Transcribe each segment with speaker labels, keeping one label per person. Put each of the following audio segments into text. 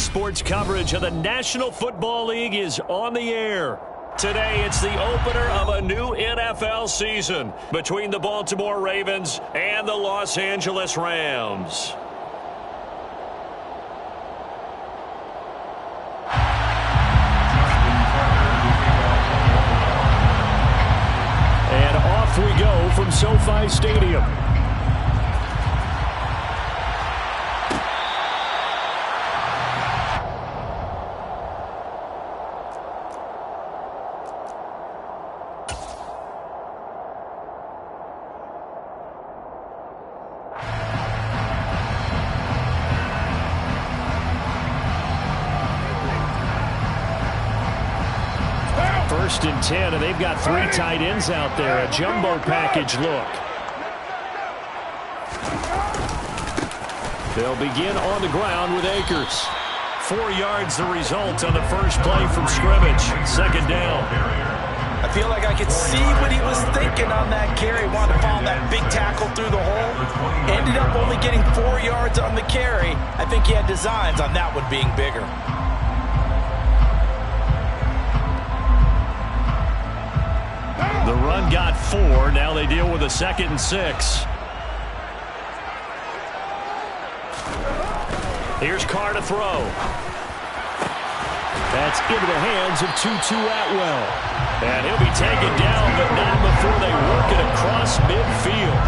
Speaker 1: sports coverage of the National Football League is on the air. Today, it's the opener of a new NFL season between the Baltimore Ravens and the Los Angeles Rams. And off we go from SoFi Stadium. First and 10, and they've got three tight ends out there. A jumbo package look. They'll begin on the ground with Akers. 4 yards the result on the first play from scrimmage. Second down.
Speaker 2: I feel like I could see what he was thinking on that carry. Wanted to follow that big tackle through the hole. Ended up only getting 4 yards on the carry. I think he had designs on that one being bigger.
Speaker 1: The run got 4. Now they deal with a 2nd and 6. Here's Carr to throw. That's into the hands of Tutu Atwell. And he'll be taken down, but not before they work it across midfield.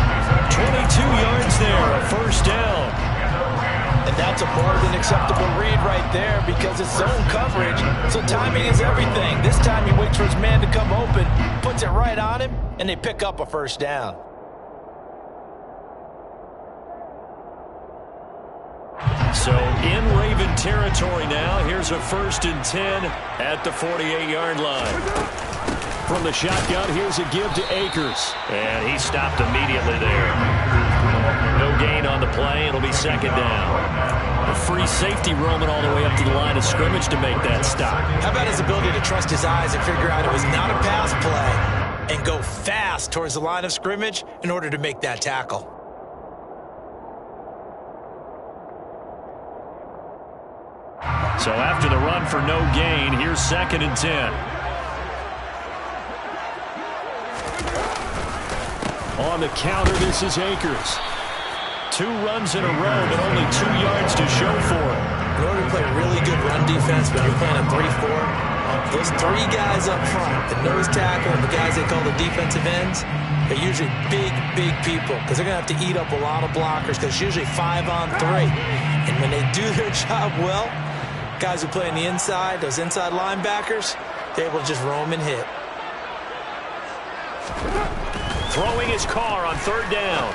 Speaker 1: 22 yards there, a first down.
Speaker 2: And that's a more than acceptable read right there because it's zone coverage, so timing is everything. This time he waits for his man to come open, puts it right on him, and they pick up a first down.
Speaker 1: So in Raven territory now, here's a 1st and 10 at the 48-yard line. From the shotgun, here's a give to Akers. And he stopped immediately there. No gain on the play. It'll be 2nd down. A free safety roaming all the way up to the line of scrimmage to make that stop.
Speaker 2: How about his ability to trust his eyes and figure out it was not a pass play and go fast towards the line of scrimmage in order to make that tackle?
Speaker 1: So after the run for no gain, here's 2nd and 10. On the counter, this is Akers. 2 runs in a row, but only 2 yards to show for it.
Speaker 2: In order to play really good run defense when you're playing a 3-4, those 3 guys up front, the nose tackle and the guys they call the defensive ends, they're usually big, big people because they're going to have to eat up a lot of blockers because it's usually 5 on 3. And when they do their job well, guys who play on the inside, those inside linebackers, they're able to just roam and hit.
Speaker 1: Throwing his Carr on 3rd down.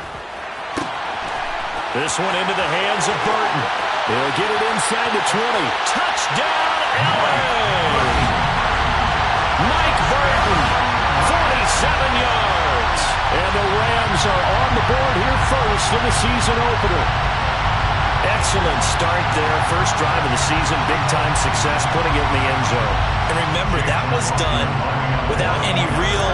Speaker 1: This one into the hands of Burton. He'll get it inside the 20. Touchdown, LA! Mike Burton, 47 yards. And the Rams are on the board here first in the season opener. Excellent start there. First drive of the season. Big-time success, putting it in the end zone.
Speaker 2: And remember, that was done without any real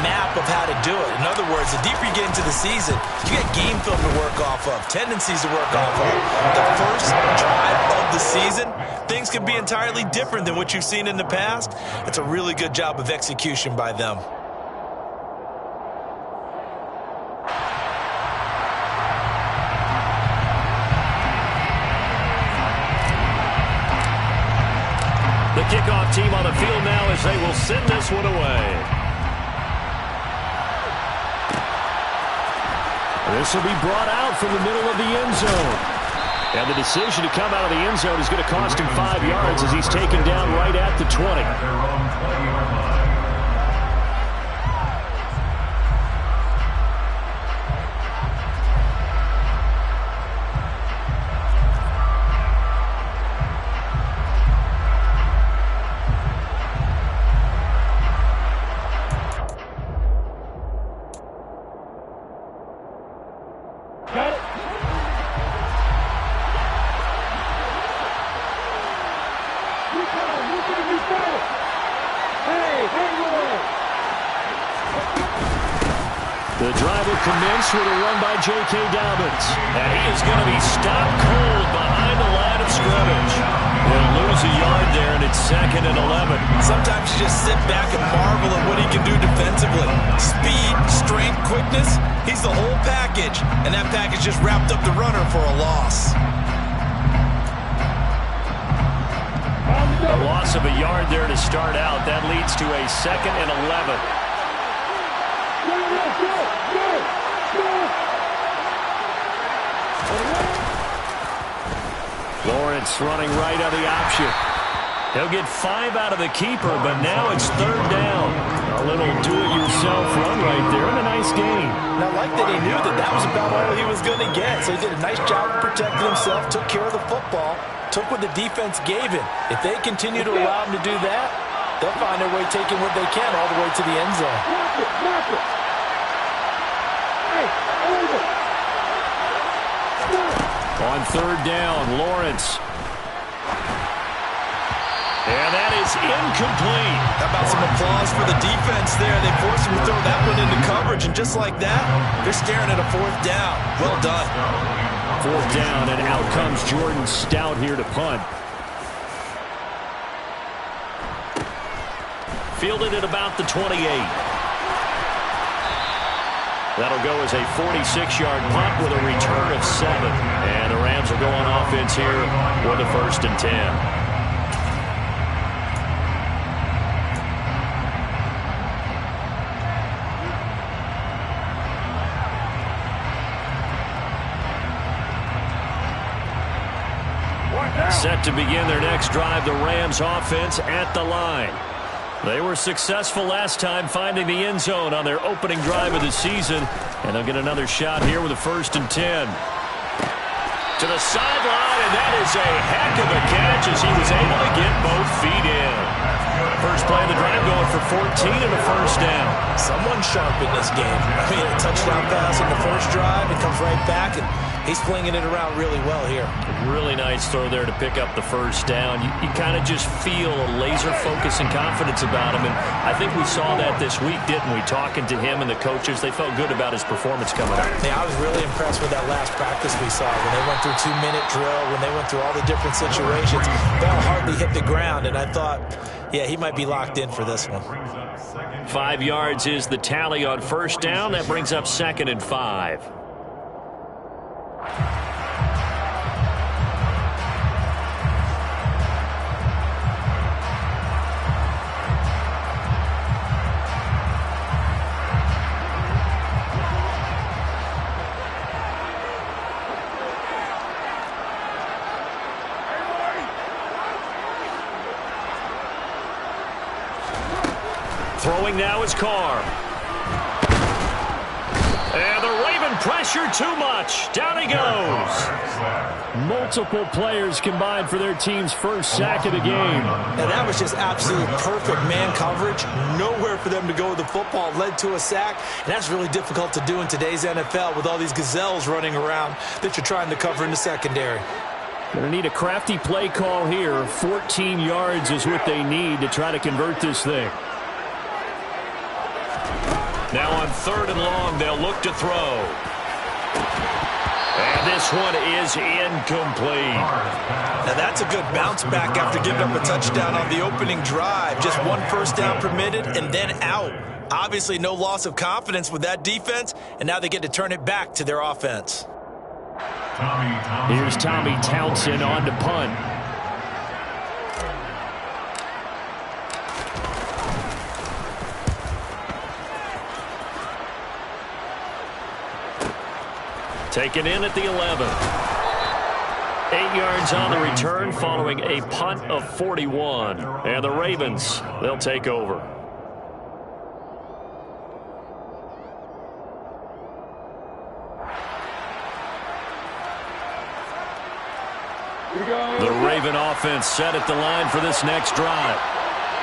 Speaker 2: map of how to do it. In other words, the deeper you get into the season, you get game film to work off of, tendencies to work off of. The first drive of the season, things can be entirely different than what you've seen in the past. It's a really good job of execution by them.
Speaker 1: The kickoff team on the field now as they will send this one away. This will be brought out from the middle of the end zone. And the decision to come out of the end zone is going to cost him 5 yards as he's taken down right at the 20. The The drive will commence with a run by J.K. Dobbins. And he is going to be stopped cold behind the line of scrimmage. He'll lose a yard there, and it's 2nd and 11.
Speaker 2: Sometimes you just sit back and marvel at what he can do defensively. Speed, strength, quickness, he's the whole package. And that package just wrapped up the runner for a loss.
Speaker 1: A loss of a yard there to start out. That leads to a 2nd and 11. Lawrence running right on the option. He'll get 5 out of the keeper, but now it's 3rd down. A little do-it-yourself run right there, and a nice gain.
Speaker 2: And I like that he knew that that was about all he was going to get. So he did a nice job of protecting himself, took care of the football, took what the defense gave him. If they continue to allow him to do that, they'll find their way taking what they can all the way to the end zone.
Speaker 1: On 3rd down, Lawrence. And that is incomplete.
Speaker 2: How about some applause for the defense there? They forced him to throw that one into coverage, and just like that, they're staring at a 4th down. Well done.
Speaker 1: 4th down, and out comes Jordan Stout here to punt. Fielded at about the 28. That'll go as a 46-yard punt with a return of 7. And the Rams will go on offense here with a 1st and 10. Set to begin their next drive, the Rams offense at the line. They were successful last time finding the end zone on their opening drive of the season, and they'll get another shot here with a 1st and 10. To the sideline, and that is a heck of a catch as he was able to get both feet in. First play of the drive going for 14 and a 1st down.
Speaker 2: Someone's sharp in this game. I mean, a touchdown pass in the first drive, and comes right back, and he's flinging it around really well here.
Speaker 1: Really nice throw there to pick up the 1st down. You kind of just feel a laser focus and confidence about him, and I think we saw that this week, didn't we? Talking to him and the coaches, they felt good about his performance coming up.
Speaker 2: Yeah, I was really impressed with that last practice we saw when they went through 2-minute drill, when they went through all the different situations. Ball hardly hit the ground, and I thought, yeah, he might be locked in for this one.
Speaker 1: 5 yards is the tally on 1st down. That brings up 2nd and 5. Throwing now is Carr. And the Raven pressure too much. Down he goes. Multiple players combined for their team's 1st sack of the game.
Speaker 2: And that was just absolute perfect man coverage. Nowhere for them to go with the football. Led to a sack. And that's really difficult to do in today's NFL with all these gazelles running around that you're trying to cover in the secondary.
Speaker 1: Going to need a crafty play call here. 14 yards is what they need to try to convert this thing. Now on 3rd and long, they'll look to throw. And this one is incomplete.
Speaker 2: Now that's a good bounce back after giving up a touchdown on the opening drive. Just 1 1st down permitted and then out. Obviously no loss of confidence with that defense, and now they get to turn it back to their offense.
Speaker 1: Here's Tommy Townsend on to punt. Taken in at the 11. 8 yards on the return following a punt of 41. And the Ravens, they'll take over. The Raven offense set at the line for this next drive.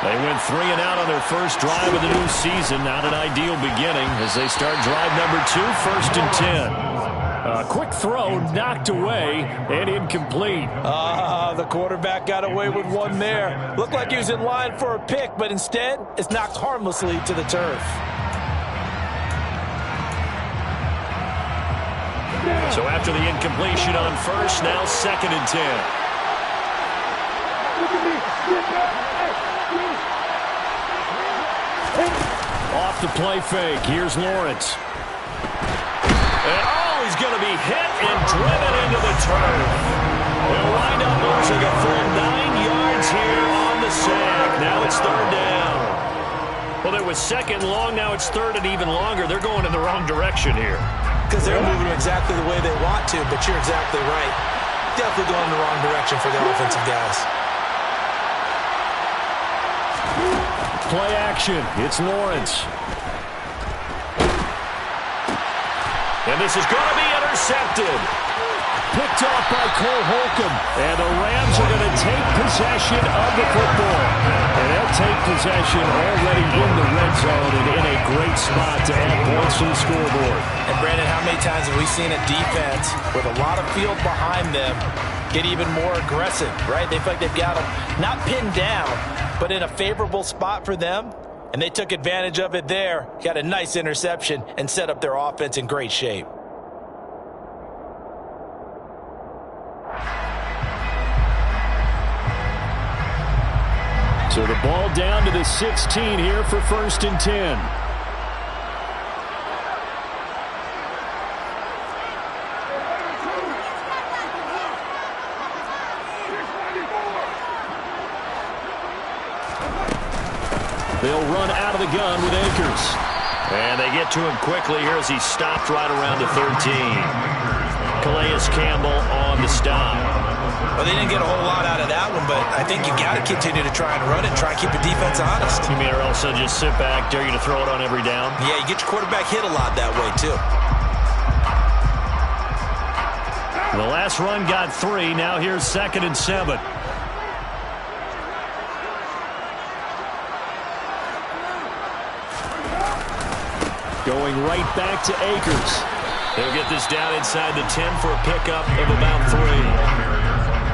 Speaker 1: They went 3 and out on their first drive of the new season. Not an ideal beginning as they start drive number 2, 1st and 10. A quick throw knocked away and incomplete.
Speaker 2: The quarterback got away with one there. Looked like he was in line for a pick, but instead it's knocked harmlessly to the turf.
Speaker 1: So after the incompletion on first, now 2nd and 10. Off the play fake. Here's Lawrence. And he's going to be hit and driven into the turf. They'll wind up losing a full 9 yards here on the sack. Now it's 3rd down. Well, it was 2nd long. Now it's 3rd and even longer. They're going in the wrong direction here.
Speaker 2: Because they're moving exactly the way they want to, but you're exactly right. Definitely going in the wrong direction for the offensive guys.
Speaker 1: Play action. It's Lawrence. And this is going to be intercepted. Picked off by Cole Holcomb. And the Rams are going to take possession of the football. And they'll take possession already in the red zone and in a great spot to add points to the scoreboard.
Speaker 2: And Brandon, how many times have we seen a defense with a lot of field behind them get even more aggressive, right? They feel like they've got them not pinned down, but in a favorable spot for them. And they took advantage of it there, got a nice interception, and set up their offense in great shape.
Speaker 1: So the ball down to the 16 here for 1st and 10. They'll run out of the gun with Akers. And they get to him quickly here as he stopped right around the 13. Calais Campbell on the stop.
Speaker 2: Well, they didn't get a whole lot out of that one, but I think you got to continue to try and run it, try and keep the defense honest.
Speaker 1: You mean or also just sit back, dare you to throw it on every down?
Speaker 2: Yeah, you get your quarterback hit a lot that way, too.
Speaker 1: The last run got 3. Now here's 2nd and 7. Going right back to Akers. They'll get this down inside the 10 for a pickup of about 3.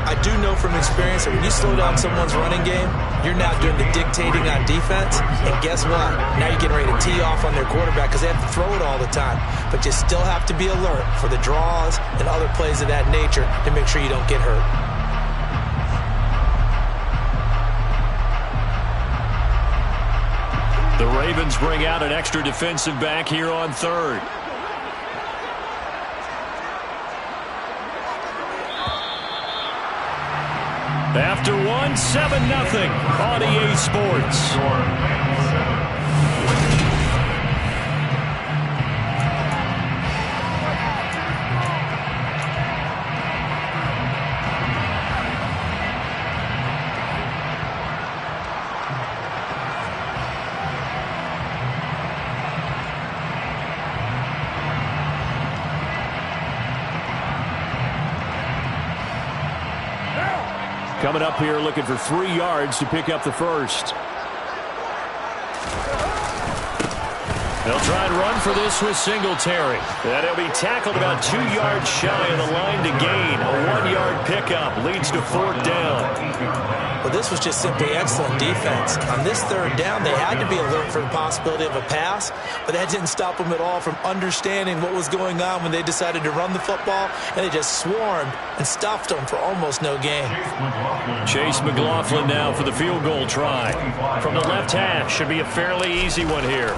Speaker 2: I do know from experience that when you slow down someone's running game, you're now doing the dictating on defense. And guess what? Now you're getting ready to tee off on their quarterback because they have to throw it all the time. But you still have to be alert for the draws and other plays of that nature to make sure you don't get hurt.
Speaker 1: The Ravens bring out an extra defensive back here on 3rd. After 1, 7-0 on EA Sports. Coming up here looking for 3 yards to pick up the first. They'll try and run for this with Singletary. And he'll be tackled about 2 yards shy of the line to gain. A 1-yard pickup leads to 4th down.
Speaker 2: Well, this was just simply excellent defense. On this 3rd down, they had to be alert for the possibility of a pass, but that didn't stop them at all from understanding what was going on when they decided to run the football, and they just swarmed and stuffed them for almost no gain.
Speaker 1: Chase McLaughlin now for the field goal try. From the left hash, should be a fairly easy one here.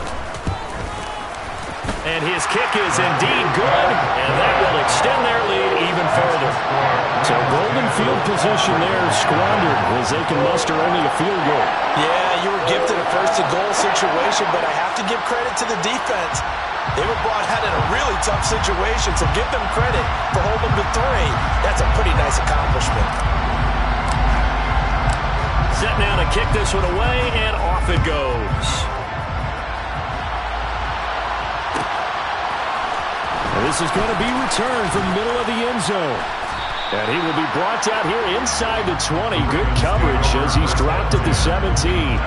Speaker 1: And his kick is indeed good, and that will extend their lead even further. So golden field position there squandered as they can muster only a field goal.
Speaker 2: Yeah, you were gifted a first-and-goal situation, but I have to give credit to the defense. They were brought out in a really tough situation, so give them credit for holding them to 3. That's a pretty nice accomplishment.
Speaker 1: Set now to kick this one away, and off it goes. And this is going to be returned from the middle of the end zone. And he will be brought down here inside the 20. Good coverage as he's dropped at the 17.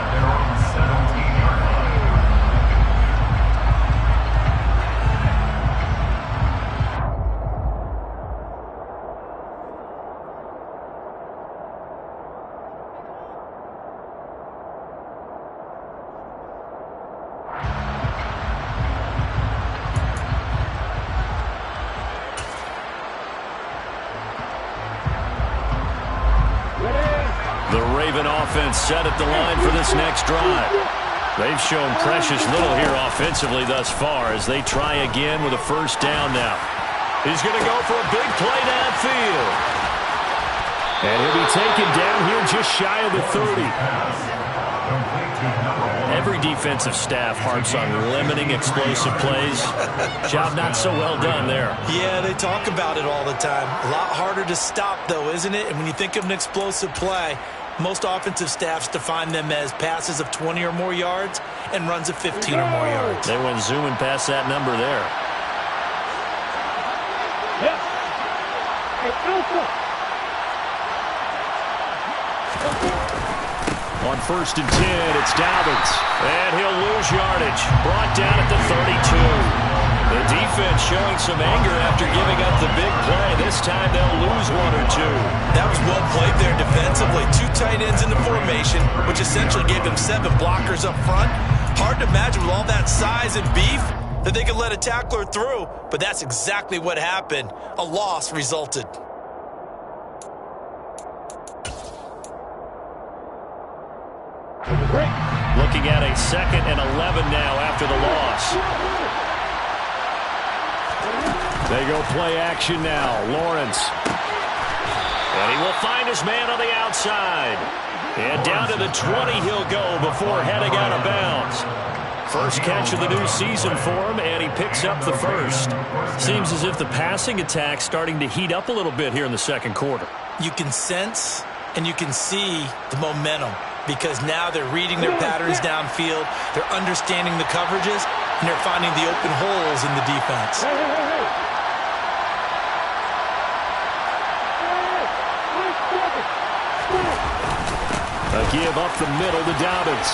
Speaker 1: Raven offense set at the line for this next drive. They've shown precious little here offensively thus far as they try again with a first down now. He's going to go for a big play downfield. And he'll be taken down here just shy of the 30. Every defensive staff harps on limiting explosive plays. Job not so well done there.
Speaker 2: Yeah, they talk about it all the time. A lot harder to stop, though, isn't it? And when you think of an explosive play, most offensive staffs define them as passes of 20 or more yards and runs of 15 or more yards.
Speaker 1: They went zooming past that number there. On 1st and 10, it's Dobbins. And he'll lose yardage. Brought down at the 32. The defense showing some anger after giving up the big play. This time they'll lose one or two.
Speaker 2: That was well played there defensively. 2 tight ends in the formation, which essentially gave them 7 blockers up front. Hard to imagine with all that size and beef that they could let a tackler through. But that's exactly what happened. A loss resulted.
Speaker 1: Looking at a 2nd and 11 now after the loss. They go play action now. Lawrence. And he will find his man on the outside. And down to the 20 he'll go before heading out of bounds. First catch of the new season for him, and he picks up the first. Seems as if the passing attack's starting to heat up a little bit here in the second quarter.
Speaker 2: You can sense and you can see the momentum because now they're reading their patterns downfield, they're understanding the coverages, and they're finding the open holes in the defense.
Speaker 1: A give up the middle to Dobbins.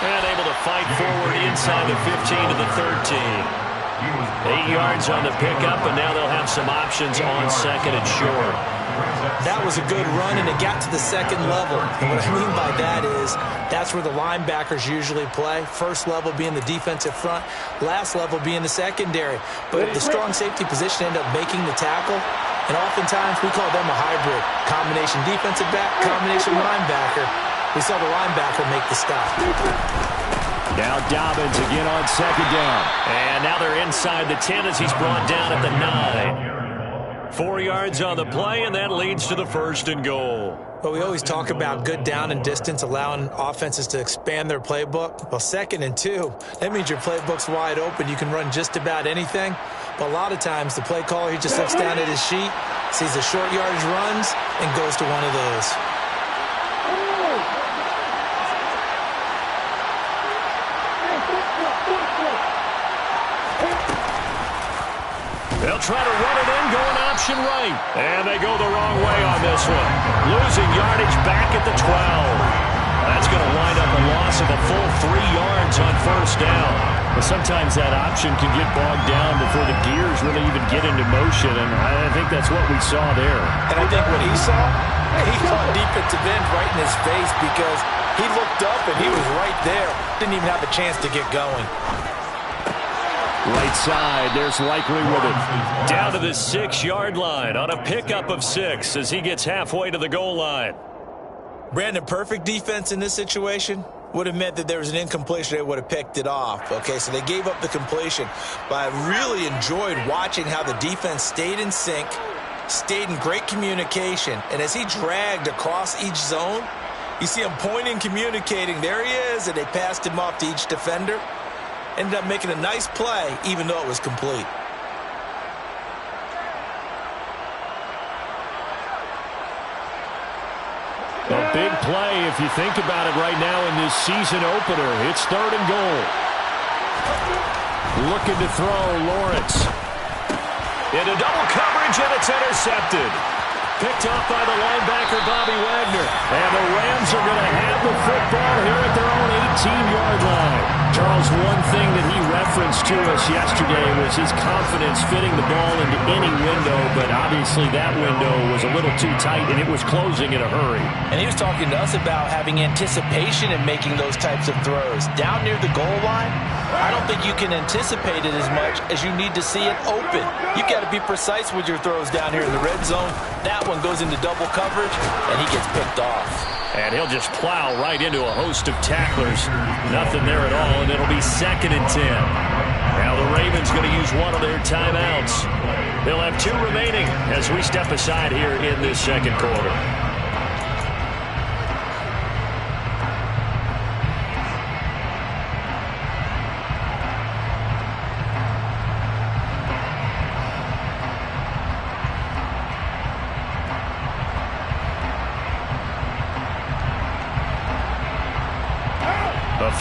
Speaker 1: And able to fight forward inside the 15 to the 13. 8 yards on the pickup, and now they'll have some options on 2nd and short.
Speaker 2: That was a good run, and it got to the 2nd level. And what I mean by that is that's where the linebackers usually play. First level being the defensive front, last level being the secondary. But the strong safety position ended up making the tackle. And oftentimes we call them a hybrid. Combination defensive back, combination linebacker. We saw the linebacker make the stop.
Speaker 1: Now Dobbins again on 2nd down. And now they're inside the 10 as he's brought down at the 9. 4 yards on the play, and that leads to the 1st and goal.
Speaker 2: But we always talk about good down and distance, allowing offenses to expand their playbook. Well, 2nd and 2, that means your playbook's wide open. You can run just about anything. But a lot of times, the play caller, he just looks down at his sheet, sees the short yardage runs, and goes to one of those.
Speaker 1: They'll try to run it in, going option right. And they go the wrong way on this one. Losing yardage back at the 12. That's going to wind up a loss of a full 3 yards on 1st down. But sometimes that option can get bogged down before the gears really even get into motion, and I think that's what we saw there.
Speaker 2: And I think what he saw defensive end right in his face because he looked up and he was right there. Didn't even have a chance to get going.
Speaker 1: Right side, there's Likely with it. Down to the 6-yard line on a pickup of 6 as he gets halfway to the goal line.
Speaker 2: Brandon, perfect defense in this situation would have meant that there was an incompletion. They would have picked it off. Okay, so they gave up the completion. But I really enjoyed watching how the defense stayed in sync, stayed in great communication. And as he dragged across each zone, you see him pointing, communicating. There he is, and they passed him off to each defender. Ended up making a nice play, even though it was complete.
Speaker 1: A big play if you think about it right now in this season opener. It's 3rd and goal. Looking to throw, Lawrence. Into double coverage, and it's intercepted. Picked off by the linebacker, Bobby Wagner. And the Rams are going to have the football here at their own 18-yard line. Charles, one thing that he referenced to us yesterday was his confidence fitting the ball into any window, but obviously that window was a little too tight, and it was closing in a hurry.
Speaker 2: And he was talking to us about having anticipation in making those types of throws. Down near the goal line, I don't think you can anticipate it as much as you need to see it open. You've got to be precise with your throws down here in the red zone. That one goes into double coverage, and he gets picked off.
Speaker 1: And he'll just plow right into a host of tacklers. Nothing there at all, and it'll be 2nd and 10. Now the Ravens going to use one of their timeouts. They'll have 2 remaining as we step aside here in this second quarter.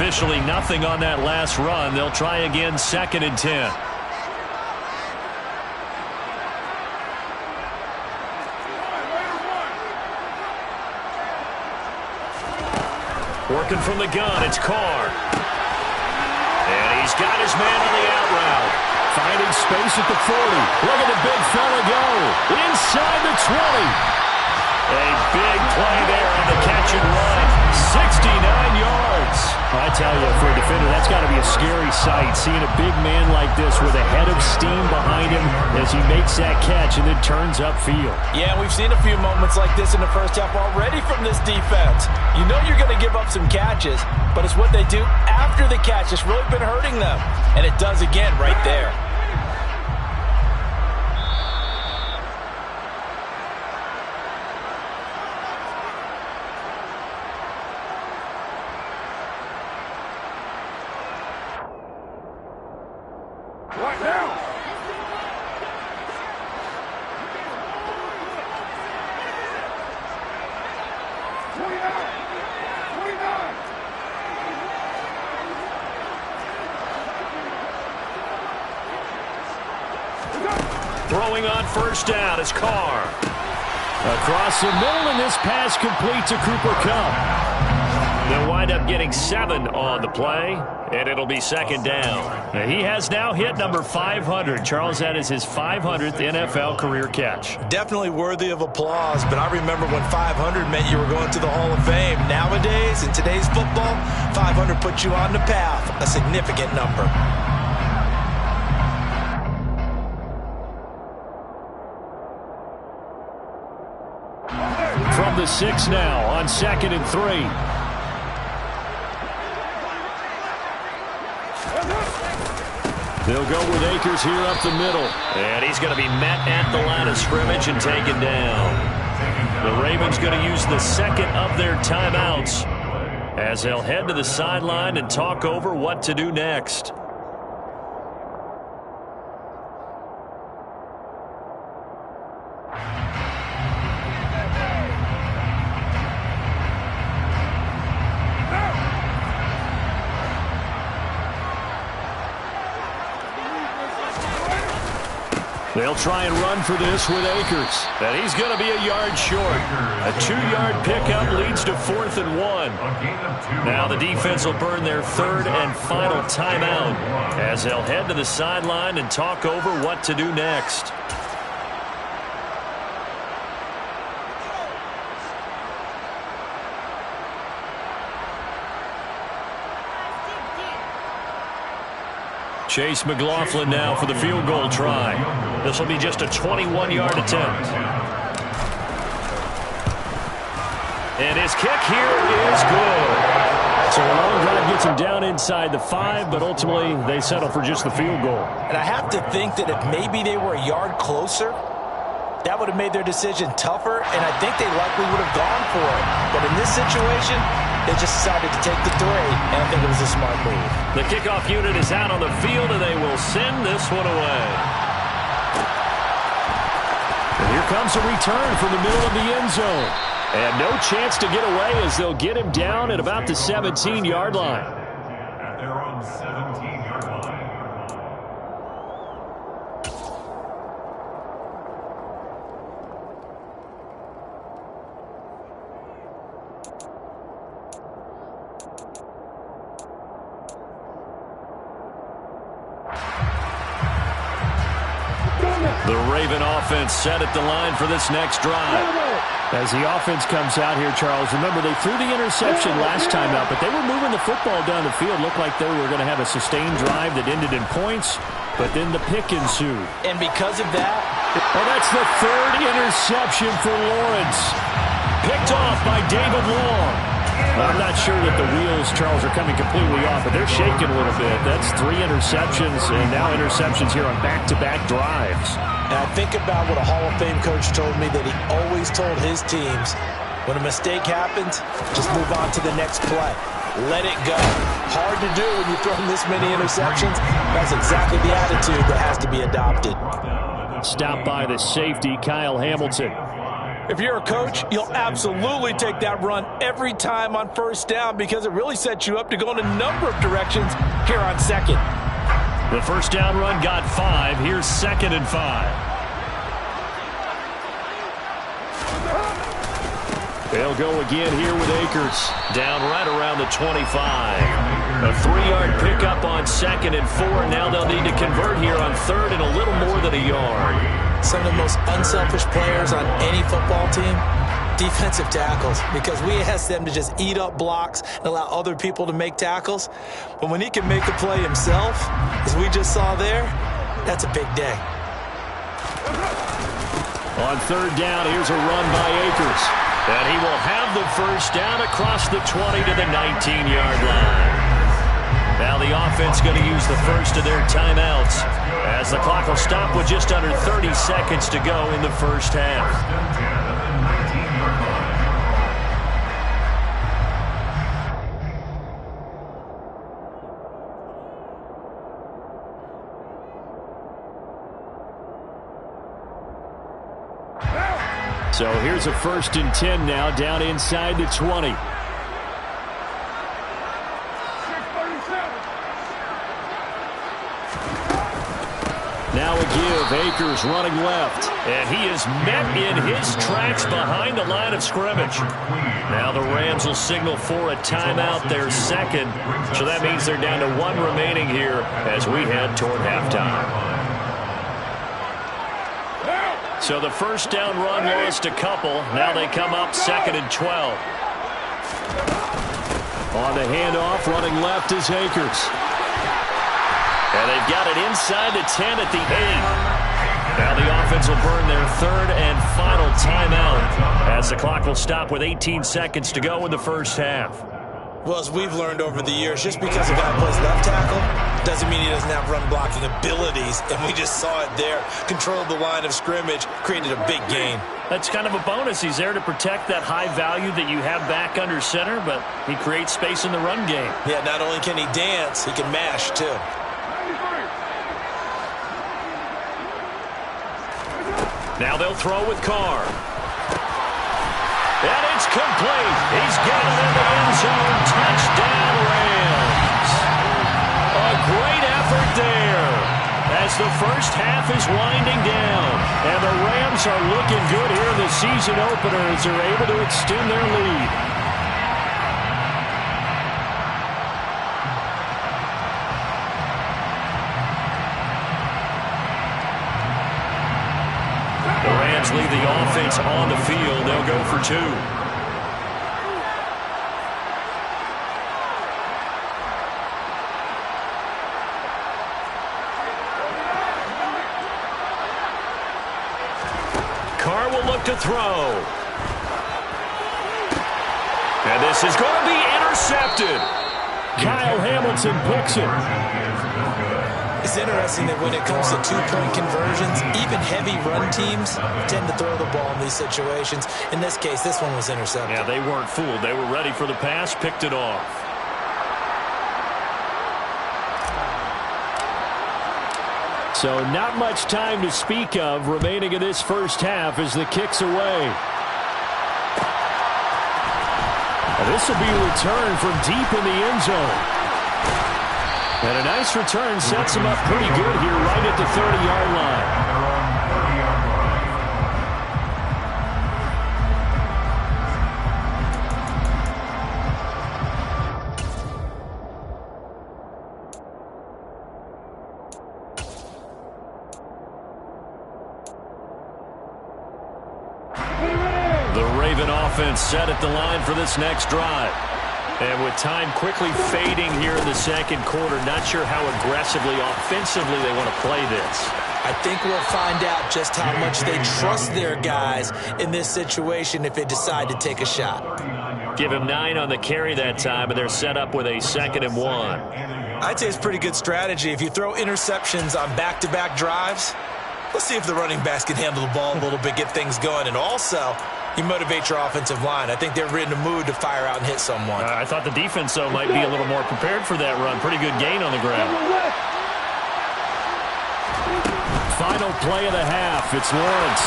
Speaker 1: Officially nothing on that last run. They'll try again, 2nd and 10. Working from the gun, it's Carr. And he's got his man on the out route. Finding space at the 40. Look at the big fella go. Inside the 20. A big play there on the catch and run. 69 yards. I tell you, for a defender, that's got to be a scary sight, seeing a big man like this with a head of steam behind him as he makes that catch and then turns upfield.
Speaker 2: Yeah, we've seen a few moments like this in the first half already from this defense. You know you're going to give up some catches, but it's what they do after the catch that's really been hurting them. And it does again right there.
Speaker 1: Throwing on first down is Carr. Across the middle, and this pass complete to Cooper Kupp. They'll wind up getting 7 on the play, and it'll be 2nd down. Now, he has now hit number 500. Charles, that is his 500th NFL career catch.
Speaker 2: Definitely worthy of applause, but I remember when 500 meant you were going to the Hall of Fame. Nowadays, in today's football, 500 puts you on the path, a significant number.
Speaker 1: From the 6 now on 2nd and 3. They'll go with Akers here up the middle. And he's going to be met at the line of scrimmage and taken down. The Ravens going to use the 2nd of their timeouts as they'll head to the sideline and talk over what to do next. They'll try and run for this with Akers. And he's going to be a yard short. A 2-yard pickup leads to 4th and 1. Now the defense will burn their 3rd and final timeout as they'll head to the sideline and talk over what to do next. Chase McLaughlin now for the field goal try. This will be just a 21-yard attempt. And his kick here is good. So a long drive gets him down inside the 5, but ultimately they settle for just the field goal.
Speaker 2: And I have to think that if maybe they were a yard closer, that would have made their decision tougher, and I think they likely would have gone for it. But in this situation, they just decided to take the 3, and I think it was a smart move.
Speaker 1: The kickoff unit is out on the field, and they will send this one away. And here comes a return from the middle of the end zone. And no chance to get away as they'll get him down at about the 17-yard line.
Speaker 3: At their own 17-yard line.
Speaker 1: The Raven offense set at the line for this next drive. As the offense comes out here, Charles, remember they threw the interception last time out, but they were moving the football down the field. Looked like they were going to have a sustained drive that ended in points, but then the pick ensued.
Speaker 2: And because of that,
Speaker 1: well, that's the 3rd interception for Lawrence. picked off by David Long. I'm not sure that the wheels, Charles, are coming completely off, but they're shaking a little bit. That's 3 interceptions, and now interceptions here on back-to-back drives.
Speaker 2: And I think about what a Hall of Fame coach told me, that he always told his teams, when a mistake happens, just move on to the next play. Let it go. Hard to do when you throw this many interceptions. That's exactly the attitude that has to be adopted.
Speaker 1: Stopped by the safety, Kyle Hamilton.
Speaker 2: If you're a coach, you'll absolutely take that run every time on first down because it really sets you up to go in a number of directions here on second.
Speaker 1: The first down run got 5. Here's 2nd and 5. They'll go again here with Akers. Down right around the 25. A 3-yard pickup on 2nd and 4. Now they'll need to convert here on 3rd and a little more than a yard.
Speaker 2: Some of the most unselfish players on any football team, defensive tackles, because we ask them to just eat up blocks and allow other people to make tackles. But when he can make a play himself, as we just saw there, that's a big day.
Speaker 1: On 3rd down, here's a run by Akers. And he will have the first down across the 20 to the 19-yard line. Now the offense going to use the first of their timeouts as the clock will stop with just under 30 seconds to go in the first half. So here's a 1st and 10 now, down inside the 20. Now a give, Akers running left, and he is met in his tracks behind the line of scrimmage. Now the Rams will signal for a timeout, their 2nd, so that means they're down to 1 remaining here as we head toward halftime. So the first down run lost a couple. Now they come up 2nd and 12. On the handoff, running left is Akers. And they've got it inside the 10 at the 8. Now the offense will burn their 3rd and final timeout as the clock will stop with 18 seconds to go in the first half.
Speaker 2: Well, as we've learned over the years, just because a guy plays left tackle doesn't mean he doesn't have run-blocking abilities, and we just saw it there. Controlled the line of scrimmage, created a big gain.
Speaker 1: That's kind of a bonus. He's there to protect that high value that you have back under center, but he creates space in the run game.
Speaker 2: Yeah, not only can he dance, he can mash, too.
Speaker 1: Now they'll throw with Carr. And it's complete. He's got it in the end zone. Touchdown, Rams. A great effort there as the first half is winding down. And the Rams are looking good here in the season opener as they're able to extend their lead. The Rams leave the offense on the field. They'll go for 2. Carr will look to throw. And this is going to be intercepted. Kyle Hamilton picks it.
Speaker 2: It's interesting that when it comes to 2-point conversions, even heavy run teams tend to throw the ball in these situations. In this case, this one was intercepted.
Speaker 1: Yeah, they weren't fooled. They were ready for the pass, picked it off. So not much time to speak of remaining in this first half as the kick's away. This will be returned from deep in the end zone. And a nice return sets him up pretty good here right at the 30-yard line. The Raven offense set at the line for this next drive. And with time quickly fading here in the second quarter, not sure how aggressively, offensively they want to play this.
Speaker 2: I think we'll find out just how much they trust their guys in this situation if they decide to take a shot.
Speaker 1: Give him 9 on the carry that time, and they're set up with a 2nd and 1.
Speaker 2: I'd say it's pretty good strategy. If you throw interceptions on back-to-back drives, let's see if the running backs can handle the ball a little bit, get things going, and also you motivate your offensive line. I think they're in the mood to fire out and hit someone.
Speaker 1: I thought the defense, though, might be a little more prepared for that run. Pretty good gain on the ground. Final play of the half. It's Lawrence.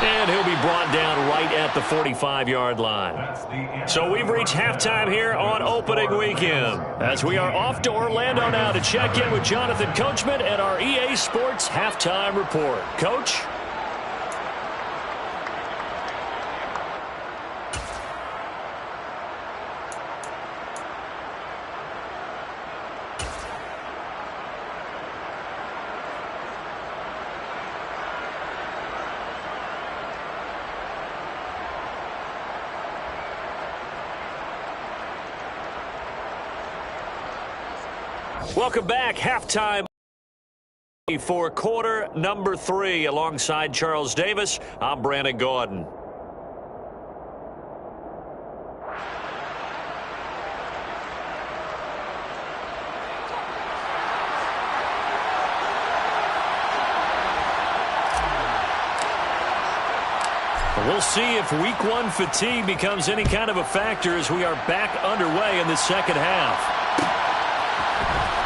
Speaker 1: And he'll be brought down right at the 45-yard line. So we've reached halftime here on opening weekend, as we are off to Orlando now to check in with Jonathan Coachman and our EA Sports Halftime Report. Coach? Welcome back. Halftime for quarter number 3. Alongside Charles Davis, I'm Brandon Gordon. We'll see if week 1 fatigue becomes any kind of a factor as we are back underway in the second half.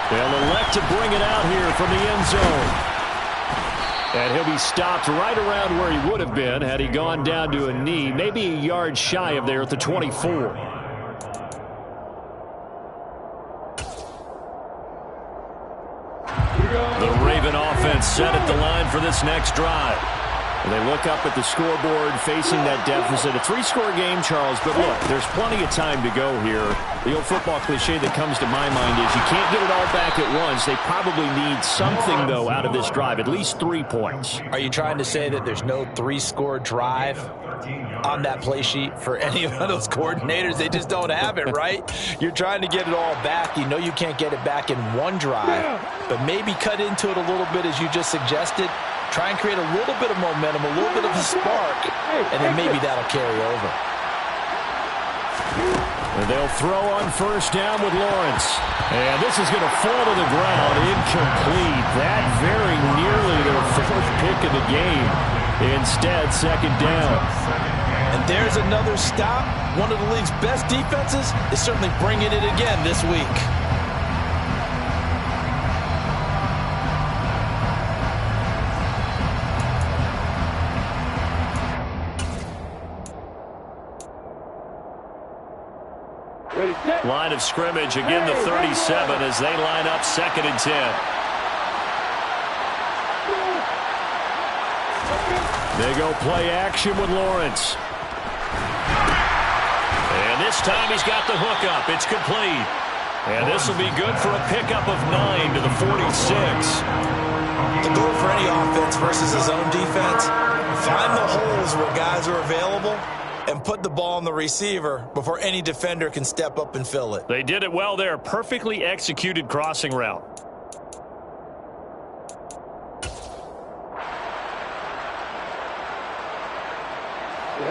Speaker 1: They'll elect to bring it out here from the end zone. And he'll be stopped right around where he would have been had he gone down to a knee, maybe a yard shy of there at the 24. The Raven offense set at the line for this next drive. They look up at the scoreboard facing that deficit. A 3-score game, Charles, but look, there's plenty of time to go here. The old football cliche that comes to my mind is you can't get it all back at once. They probably need something, though, out of this drive, at least 3 points.
Speaker 2: Are you trying to say that there's no 3-score drive on that play sheet for any of those coordinators? They just don't have it, right? You're trying to get it all back. You know you can't get it back in one drive, but maybe cut into it a little bit as you just suggested. Try and create a little bit of momentum, a little bit of a spark, and then maybe that'll carry over.
Speaker 1: And they'll throw on first down with Lawrence. And this is going to fall to the ground. Incomplete. That very nearly their 4th pick of the game. Instead, 2nd down.
Speaker 2: And there's another stop. One of the league's best defenses is certainly bringing it again this week.
Speaker 1: Line of scrimmage, again the 37 as they line up 2nd and 10. They go play action with Lawrence. And this time he's got the hookup. It's complete. And this will be good for a pickup of 9 to the 46.
Speaker 2: The goal for any offense versus his own defense, find the holes where guys are available and put the ball on the receiver before any defender can step up and fill it.
Speaker 1: They did it well there. Perfectly executed crossing route.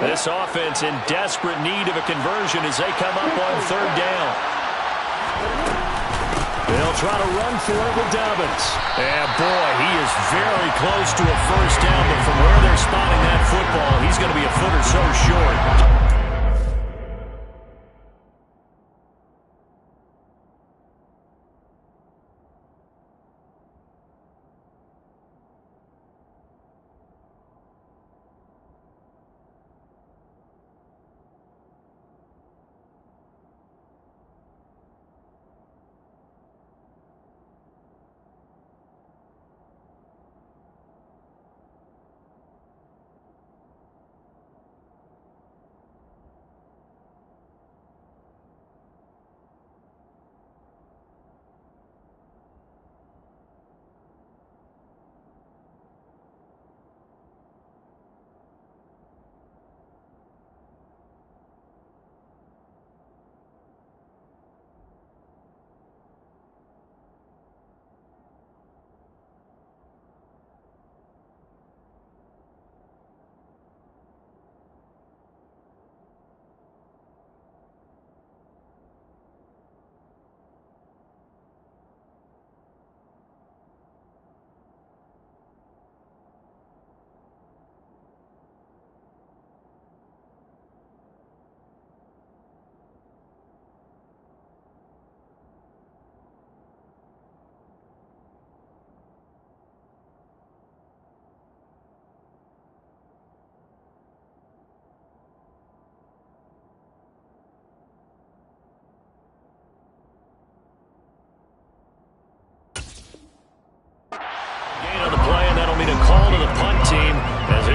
Speaker 1: This offense in desperate need of a conversion as they come up on 3rd down. They'll try to run for it with Dobbins. And boy, he is very close to a first down, but from where they're spotting that football, he's going to be a foot or so short.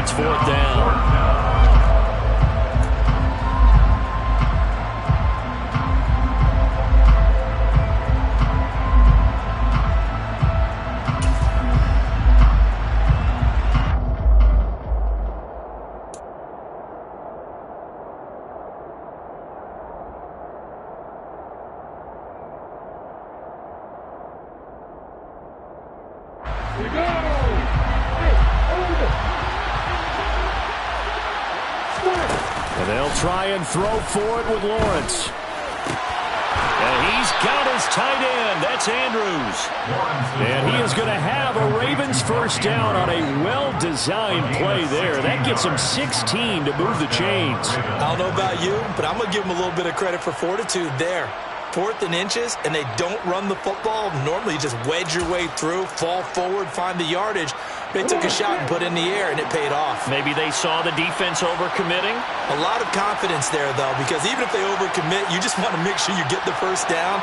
Speaker 1: It's 4th down. And they'll try and throw for it with Lawrence. And he's got his tight end. That's Andrews. And he is going to have a Ravens first down on a well-designed play there. That gets him 16 to move the chains.
Speaker 2: I don't know about you, but I'm going to give him a little bit of credit for fortitude there. 4th and inches, and they don't run the football. Normally, you just wedge your way through, fall forward, find the yardage. They took a shot and put it in the air, and it paid off.
Speaker 1: Maybe they saw the defense overcommitting.
Speaker 2: A lot of confidence there, though, because even if they overcommit, you just want to make sure you get the first down.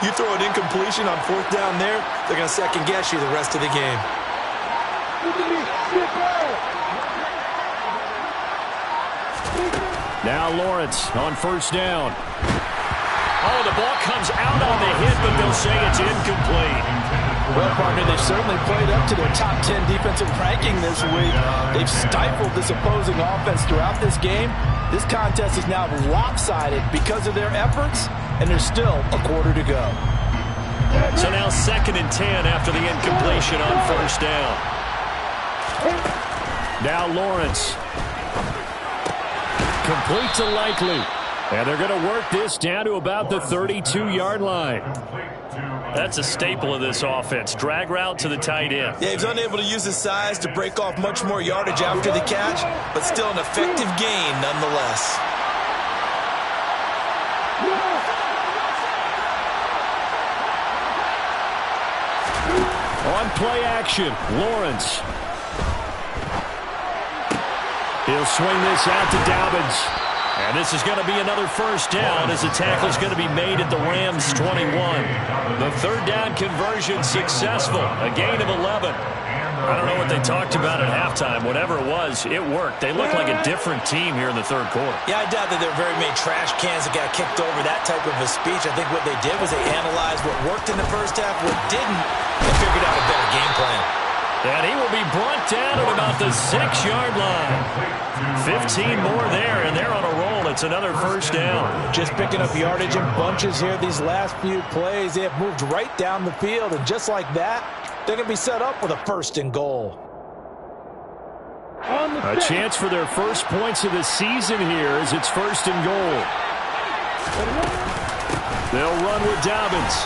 Speaker 2: You throw an incompletion on 4th down there, they're going to second-guess you the rest of the game.
Speaker 1: Now Lawrence on first down. Oh, the ball comes out on the hit, but they'll say it's incomplete.
Speaker 4: Well, partner, they've certainly played up to their top 10 defensive ranking this week. They've stifled this opposing offense throughout this game. This contest is now lopsided because of their efforts, and there's still a quarter to go.
Speaker 1: So now 2nd and 10 after the incompletion on first down. Now Lawrence. Complete to Likely. And they're going to work this down to about the 32-yard line. That's a staple of this offense. Drag route to the tight end.
Speaker 2: Yeah, he's unable to use his size to break off much more yardage after the catch, but still an effective gain nonetheless.
Speaker 1: On play action, Lawrence. He'll swing this out to Dobbins. And this is going to be another first down as the tackle is going to be made at the Rams' 21. The 3rd down conversion successful. A gain of 11. I don't know what they talked about at halftime. Whatever it was, it worked. They look like a different team here in the 3rd quarter.
Speaker 2: Yeah, I doubt that there were very many trash cans that got kicked over that type of a speech. I think what they did was they analyzed what worked in the first half, what didn't, and figured out a better game plan.
Speaker 1: And he will be brought down at about the 6-yard line. 15 more there, and they're on a roll. It's another first down.
Speaker 4: Just picking up yardage in bunches here these last few plays. They have moved right down the field, and just like that, they're going to be set up with a 1st and goal.
Speaker 1: A chance for their first points of the season here as it's 1st and goal. They'll run with Dobbins.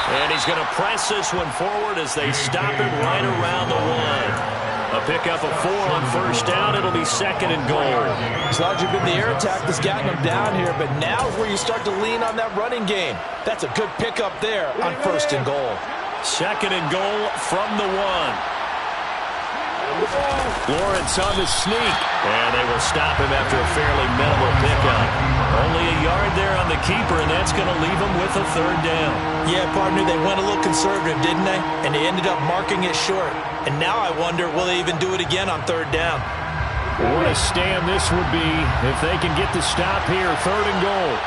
Speaker 1: And he's going to press this one forward as they stop him right around the 1. A pickup of 4 on first down. It'll be 2nd and goal.
Speaker 4: It's largely been the air attack that's gotten them down here, but now is where you start to lean on that running game. That's a good pickup there on 1st and goal.
Speaker 1: 2nd and goal from the 1. Lawrence on the sneak. And they will stop him after a fairly minimal pickup. Only a yard there on the keeper, and that's going to leave him with a 3rd down.
Speaker 2: Yeah, partner, they went a little conservative, didn't they? And they ended up marking it short. And now I wonder, will they even do it again on 3rd down?
Speaker 1: What a stand this would be if they can get the stop here. 3rd and goal.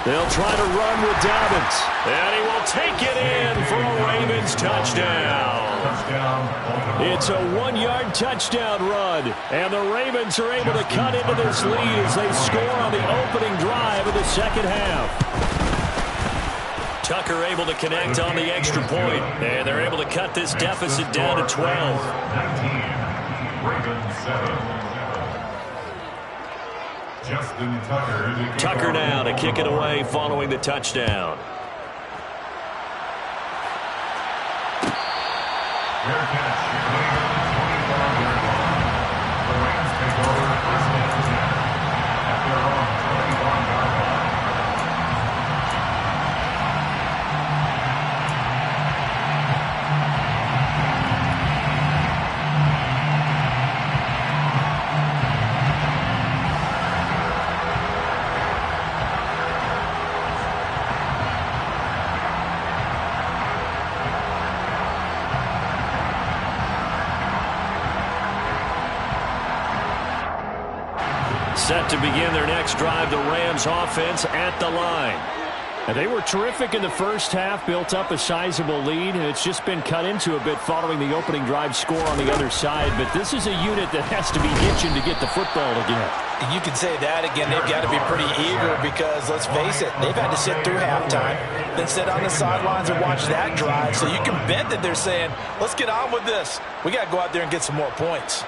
Speaker 1: They'll try to run with Dobbins. And he will take it in for a Ravens touchdown. It's a 1-yard touchdown run. And the Ravens are able to cut into this lead as they score on the opening drive of the 2nd half. Tucker able to connect on the extra point. And they're able to cut this deficit down to 12.
Speaker 3: 19. Ravens 7. Justin Tucker.
Speaker 1: Tucker now to kick it away following the touchdown.
Speaker 3: Fair catch. The Rams take over first and 10 at their own 21-yard line.
Speaker 1: Set to begin their next drive, the Rams offense at the line.
Speaker 5: And they were terrific in the first half, built up a sizable lead, and it's just been cut into a bit following the opening drive score on the other side. But this is a unit that has to be itching to get the football again.
Speaker 4: You can say that again. They've got to be pretty eager because, let's face it, they've had to sit through halftime, then sit on the sidelines and watch that drive. So you can bet that they're saying, let's get on with this. We got to go out there and get some more points.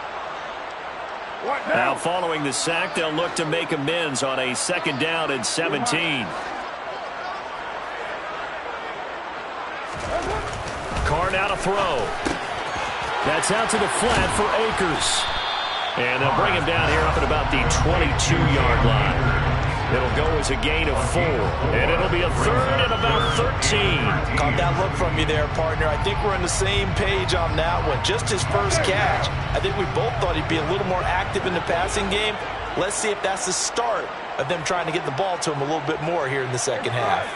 Speaker 1: Now following the sack, they'll look to make amends on a 2nd down and 17. Carr now to throw. That's out to the flat for Akers. And they'll bring him down here up at about the 22-yard line. It'll go as a gain of 4. And it'll be a 3rd and about 13.
Speaker 4: Caught that look from you there, partner. I think we're on the same page on that one. Just his first catch. I think we both thought he'd be a little more active in the passing game. Let's see if that's the start of them trying to get the ball to him a little bit more here in the second half.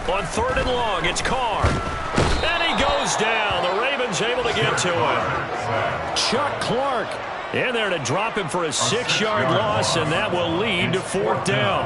Speaker 1: On 3rd and long, it's Carr. And he goes down. The Ravens able to get to him. Chuck Clark in there to drop him for a 6-yard loss, and that will lead to 4th down.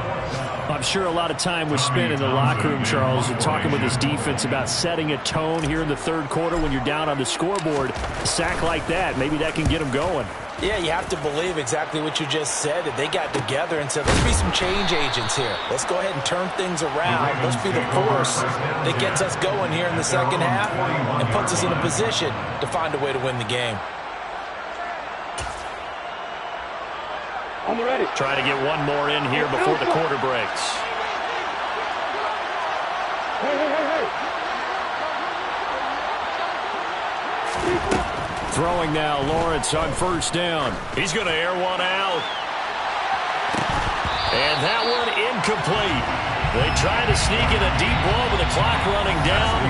Speaker 5: I'm sure a lot of time was spent in the locker room, Charles, and talking with his defense about setting a tone here in the 3rd quarter when you're down on the scoreboard. A sack like that, maybe that can get him going.
Speaker 4: Yeah, you have to believe exactly what you just said, that they got together and said, let's be some change agents here. Let's go ahead and turn things around. Let's be the force that gets us going here in the second half and puts us in a position to find a way to win the game.
Speaker 1: I'm ready. Try to get one more in here before the quarter breaks.
Speaker 5: Throwing now, Lawrence on 1st down.
Speaker 1: He's going to air one out. And that one incomplete. They try to sneak in a deep ball with the clock running down,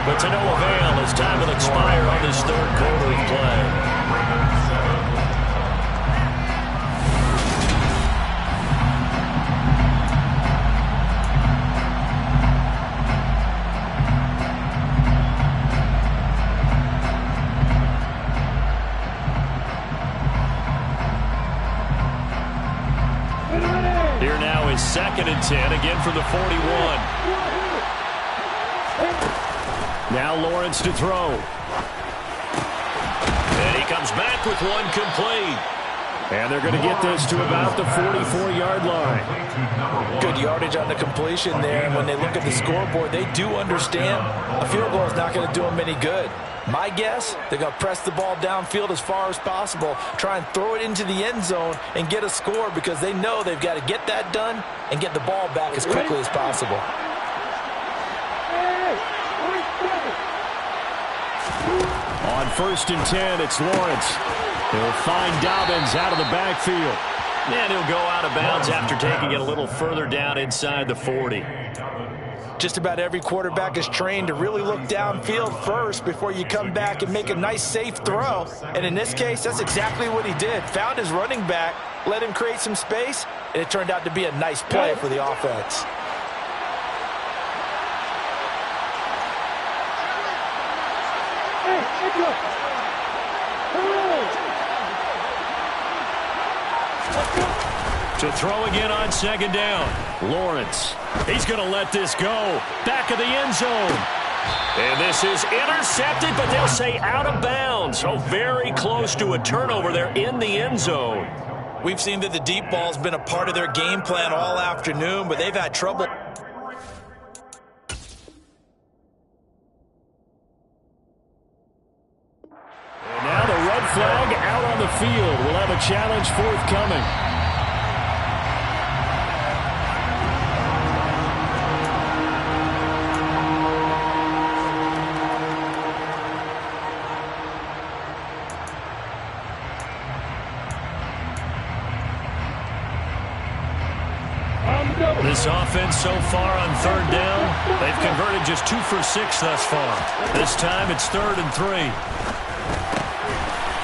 Speaker 1: but to no avail as time will expire on this 3rd quarter of play. Here now is 2nd and 10, again from the 41.
Speaker 5: Now Lawrence to throw.
Speaker 1: And he comes back with one complete.
Speaker 5: And they're going to get this to about the 44-yard line.
Speaker 4: Good yardage on the completion there. And when they look at the scoreboard, they do understand a field goal is not going to do them any good. My guess, they're going to press the ball downfield as far as possible, try and throw it into the end zone and get a score because they know they've got to get that done and get the ball back as quickly as possible.
Speaker 5: On 1st and 10, it's Lawrence. He'll find Dobbins out of the backfield.
Speaker 1: And he'll go out of bounds after taking it a little further down inside the 40.
Speaker 4: Just about every quarterback is trained to really look downfield first before you come back and make a nice, safe throw. And in this case, that's exactly what he did. Found his running back, let him create some space, and it turned out to be a nice play for the offense.
Speaker 1: To throw again on 2nd down.
Speaker 5: Lawrence.
Speaker 1: He's going to let this go. Back of the end zone. And this is intercepted, but they'll say out of bounds. So very close to a turnover there in the end zone.
Speaker 4: We've seen that the deep ball's been a part of their game plan all afternoon, but they've had trouble.
Speaker 5: And now the red flag out on the field. We'll have a challenge forthcoming.
Speaker 1: This offense so far on 3rd down, they've converted just 2 for 6 thus far. This time it's 3rd and 3.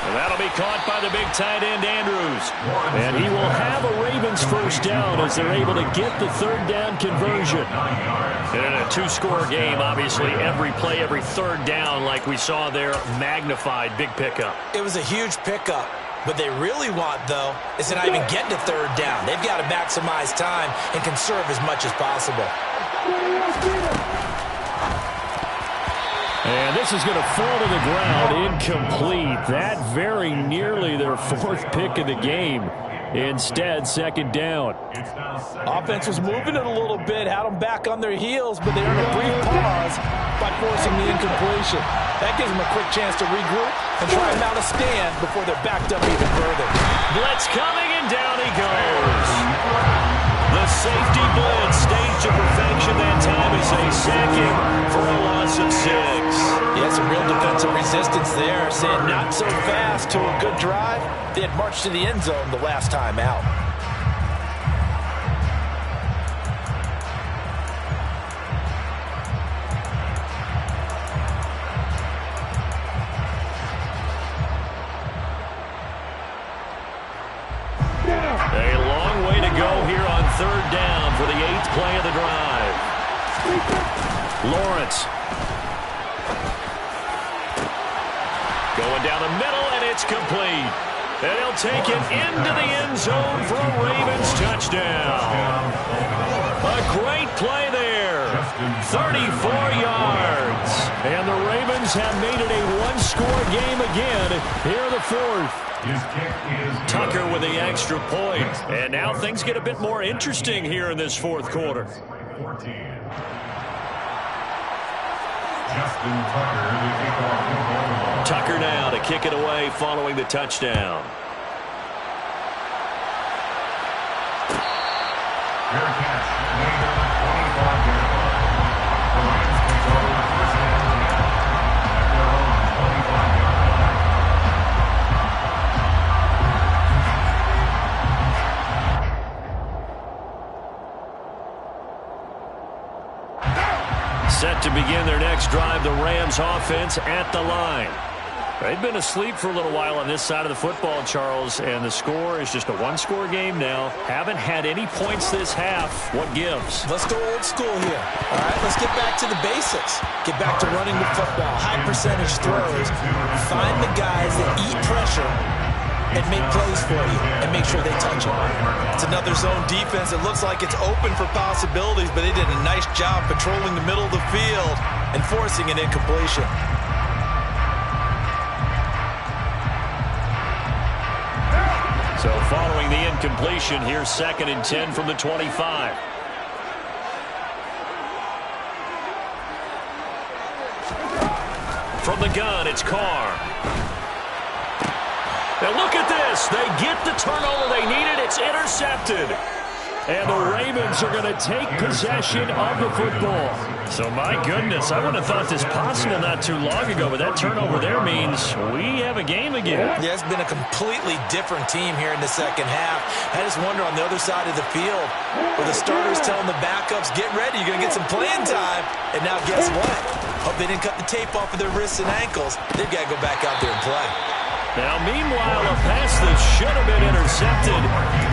Speaker 1: And that'll be caught by the big tight end, Andrews.
Speaker 5: And he will have a Ravens 1st down as they're able to get the 3rd down conversion.
Speaker 1: And a two-score game, obviously every play, every third down, like we saw there, magnified, big pickup.
Speaker 2: It was a huge pickup. What they really want, though, is to not even get to third down. They've got to maximize time and conserve as much as possible.
Speaker 5: And this is going to fall to the ground, incomplete. That very nearly their fourth pick of the game. Instead, second down.
Speaker 4: Offense was moving it a little bit, had them back on their heels, but they earned a brief pause by forcing the incompletion. That gives them a quick chance to regroup and try and mount a stand before they're backed up even further.
Speaker 1: Blitz coming, and down he goes. The safety blitz staged to perfection that time as they sack him for a loss of 6.
Speaker 4: Yeah, some real defensive resistance there, saying not so fast to a good drive. They had marched to the end zone the last time out.
Speaker 1: A long way to go here on third down for the 8th play of the drive. Lawrence. Going down the middle, and it's complete. And he'll take it into the end zone for a Ravens touchdown. A great play there. 34 yards. And the Ravens have made it a one-score game again here in the fourth. Tucker with the extra point. And now things get a bit more interesting here in this fourth quarter. Tucker now to kick it away following the touchdown. Set to begin their next drive, the Rams offense at the line. They've been asleep for a little while on this side of the football, Charles, and the score is just a one-score game now. Haven't had any points this half. What gives?
Speaker 2: Let's go old school here. All right, let's get back to the basics. Get back to running the football, high percentage throws. Find the guys that eat pressure and make plays for you and make sure they touch it.
Speaker 4: It's another zone defense. It looks like it's open for possibilities, but they did a nice job patrolling the middle of the field and forcing an incompletion.
Speaker 1: So following the incompletion, here's 2nd and 10 from the 25. From the gun, it's Carr. Now look at this. They get the turnover they needed. It's intercepted. And the Ravens are going to take possession of the football. So, my goodness, I wouldn't have thought this possible not too long ago, but that turnover there means we have a game again.
Speaker 2: Yeah, it's been a completely different team here in the second half. I just wonder on the other side of the field where the starters telling the backups, get ready, you're going to get some playing time. And now guess what? Hope they didn't cut the tape off of their wrists and ankles. They've got to go back out there and play.
Speaker 1: Now, meanwhile, a pass that should have been intercepted,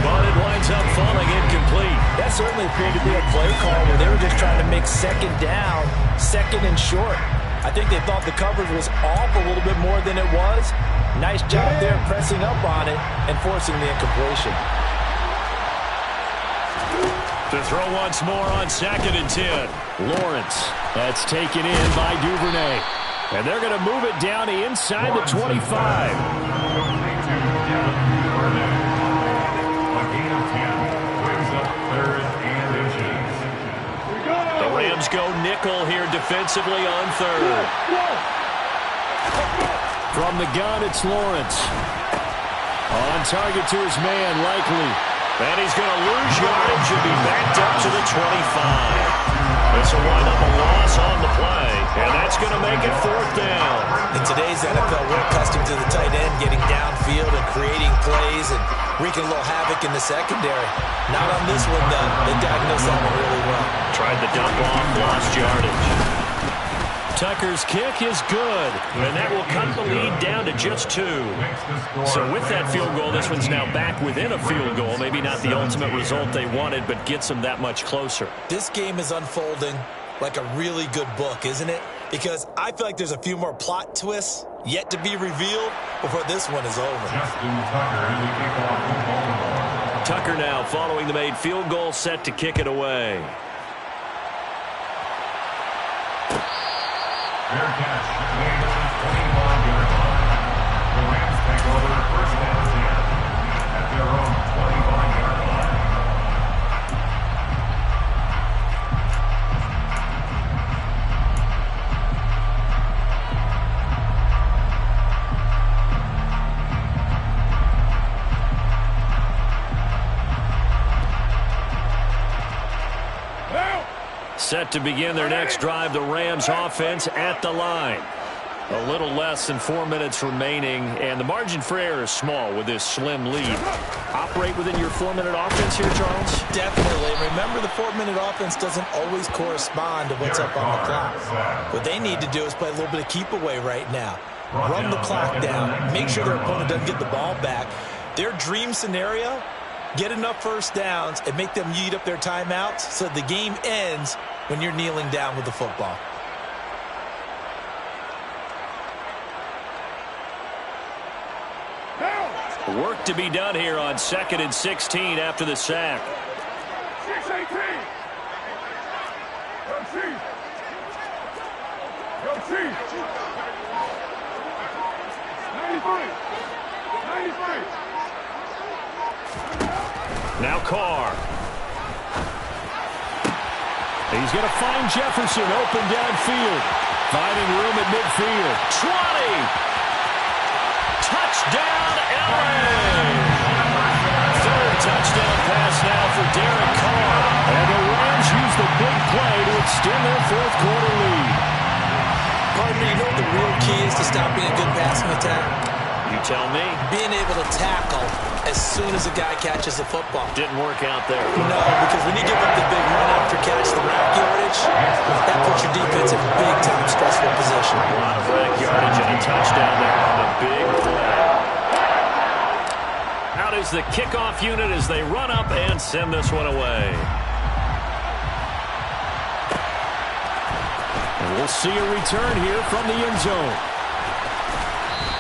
Speaker 1: but it winds up falling incomplete.
Speaker 4: That certainly appeared to be a play call where they were just trying to make second down, second and short. I think they thought the coverage was off a little bit more than it was. Nice job there pressing up on it and forcing the incompletion.
Speaker 1: To throw once more on 2nd and 10. Lawrence, that's taken in by Duvernay. And they're going to move it down inside the 25.
Speaker 3: A gain of 10 brings up 3rd and inches.
Speaker 1: The Rams go nickel here defensively on 3rd.
Speaker 5: From the gun, it's Lawrence. On target to his man, likely.
Speaker 1: And he's going to lose yardage and be backed up to the 25. This will wind up a loss on the play, and that's going to make it 4th down.
Speaker 2: In today's NFL, we're accustomed to the tight end getting downfield and creating plays and wreaking a little havoc in the secondary. Not on this one, though. They diagnosed that one really well.
Speaker 1: Tried the dump off, lost yardage. Tucker's kick is good, and that will cut the lead down to just 2. So with that field goal, this one's now back within a field goal. Maybe not the ultimate result they wanted, but gets them that much closer.
Speaker 2: This game is unfolding like a really good book, isn't it? Because I feel like there's a few more plot twists yet to be revealed before this one is over.
Speaker 3: Justin Tucker is the kickoff for Baltimore.
Speaker 1: Tucker now following the made field goal, set to kick it away.
Speaker 3: Fair catch. Made at the 25-yard line. The Rams take over first and 10 at their own 25-yard line.
Speaker 1: Set to begin their next drive, the Rams offense at the line. A little less than 4 minutes remaining, and the margin for error is small with this slim lead. Operate within your 4-minute offense here, Charles?
Speaker 2: Definitely. Remember, the 4-minute offense doesn't always correspond to what's up on the clock. What they need to do is play a little bit of keep away right now. Run the clock down. Make sure their opponent doesn't get the ball back. Their dream scenario, get enough first downs and make them eat up their timeouts so the game ends when you're kneeling down with the football.
Speaker 1: Work to be done here on 2nd and 16 after the sack.
Speaker 3: 6-18. Go Chiefs. Go Chiefs. 93. 93.
Speaker 1: Now Carr. He's going to find Jefferson open downfield. Finding room at midfield. 20. Touchdown, LA. Third touchdown pass now for Derek Carr. And the Rams use the big play to extend their fourth-quarter lead.
Speaker 2: Pardon me, you know what the real key is to stopping a good passing attack?
Speaker 1: You tell me.
Speaker 2: Being able to tackle as soon as a guy catches the football.
Speaker 1: Didn't work out there.
Speaker 2: No, because when you give up the big run after catch, the rack yardage, that puts your defense in big-time stressful position.
Speaker 1: A lot of rack yardage and a touchdown there on a big play. Out is the kickoff unit as they run up and send this one away. And we'll see a return here from the end zone.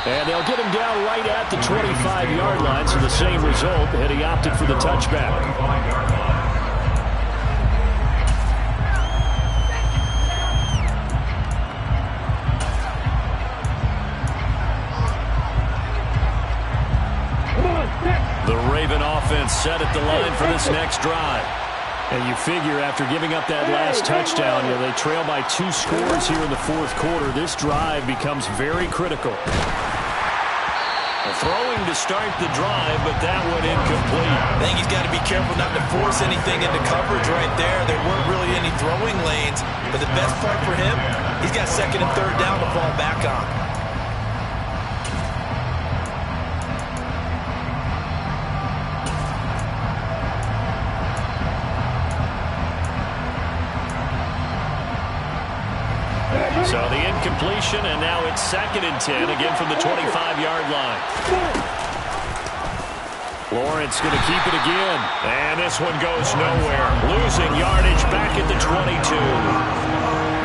Speaker 1: And they'll get him down right at the 25-yard line, so the same result, and he opted for the touchback. The Raven offense set at the line for this next drive. And you figure after giving up that last touchdown, they trail by 2 scores here in the fourth quarter. This drive becomes very critical. Throwing to start the drive, but that one incomplete.
Speaker 2: I think he's got to be careful not to force anything into coverage right there. There weren't really any throwing lanes, but the best part for him, he's got 2nd and 3rd down to fall back on.
Speaker 1: So the incompletion, and now it's 2nd and 10, again from the 25-yard line. Lawrence going to keep it again, and this one goes nowhere. Losing yardage back at the 22.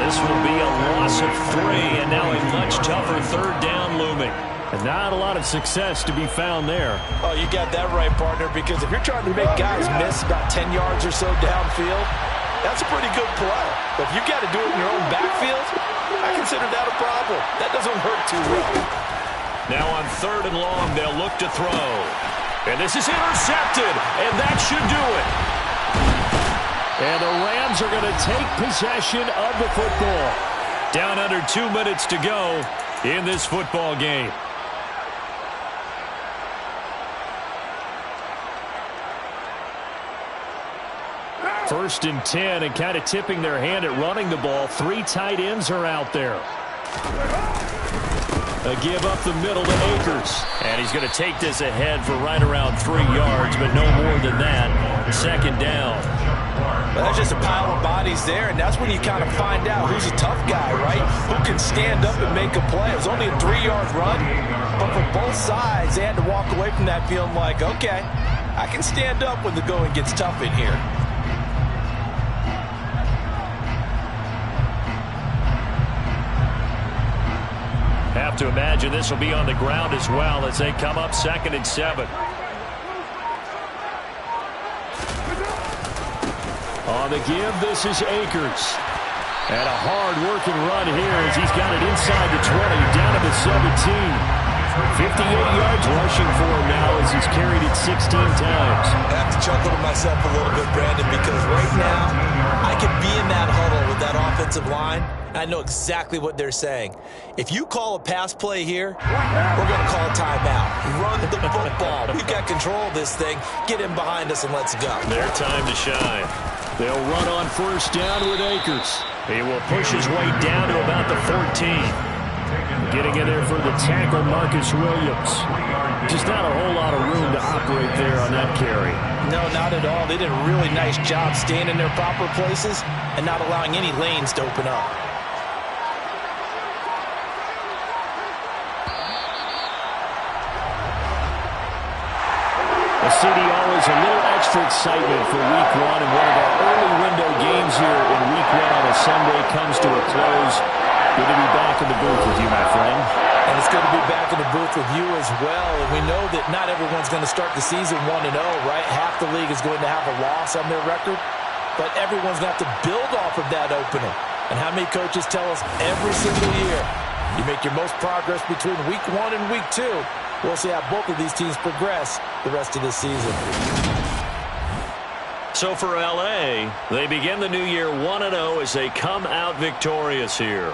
Speaker 1: This will be a loss of 3, and now a much tougher 3rd down looming. And not a lot of success to be found there.
Speaker 4: Oh, you got that right, partner, because if you're trying to make guys miss about 10 yards or so downfield, that's a pretty good play. But if you got to do it in your own backfield, I consider that a problem. That doesn't hurt too well.
Speaker 1: Now on 3rd and long, they'll look to throw. And this is intercepted, and that should do it. And the Rams are going to take possession of the football. Down under 2 minutes to go in this football game. First and 10, and kind of tipping their hand at running the ball. 3 tight ends are out there. A give up the middle to Akers. And he's going to take this ahead for right around 3 yards, but no more than that. 2nd down.
Speaker 4: Well, there's just a pile of bodies there, and that's when you kind of find out who's a tough guy, right? Who can stand up and make a play. It was only a 3-yard run, but for both sides, they had to walk away from that feeling like, okay, I can stand up when the going gets tough in here.
Speaker 1: to imagine this will be on the ground as well as they come up 2nd and 7. On the give, this is Akers. And a hard-working run here as he's got it inside the 20, down to the 17. 58 yards rushing for him now as he's carried it 16 times.
Speaker 2: I have to chuckle to myself a little bit, Brandon, because right now I could be in that huddle with that offensive line. I know exactly what they're saying. If you call a pass play here, we're going to call a timeout. Run the football. We've got control of this thing. Get in behind us and let's go.
Speaker 1: Their time to shine. They'll run on 1st down with Akers. He will push his way down to about the 14. Getting in there for the tackle, Marcus Williams. Just not a whole lot of room to operate there on that carry.
Speaker 4: No, not at all. They did a really nice job staying in their proper places and not allowing any lanes to open up.
Speaker 5: Well, CD, always a little extra excitement for Week 1, and one of our early window games here in Week 1 on a Sunday comes to a close. Good to be back in the booth with you, my friend.
Speaker 4: And it's good to be back in the booth with you as well. And we know that not everyone's going to start the season 1-0, right? Half the league is going to have a loss on their record. But everyone's going to have to build off of that opener. And how many coaches tell us every single year, you make your most progress between Week 1 and Week 2. We'll see how both of these teams progress the rest of the season.
Speaker 1: So for LA, they begin the new year 1-0 as they come out victorious here.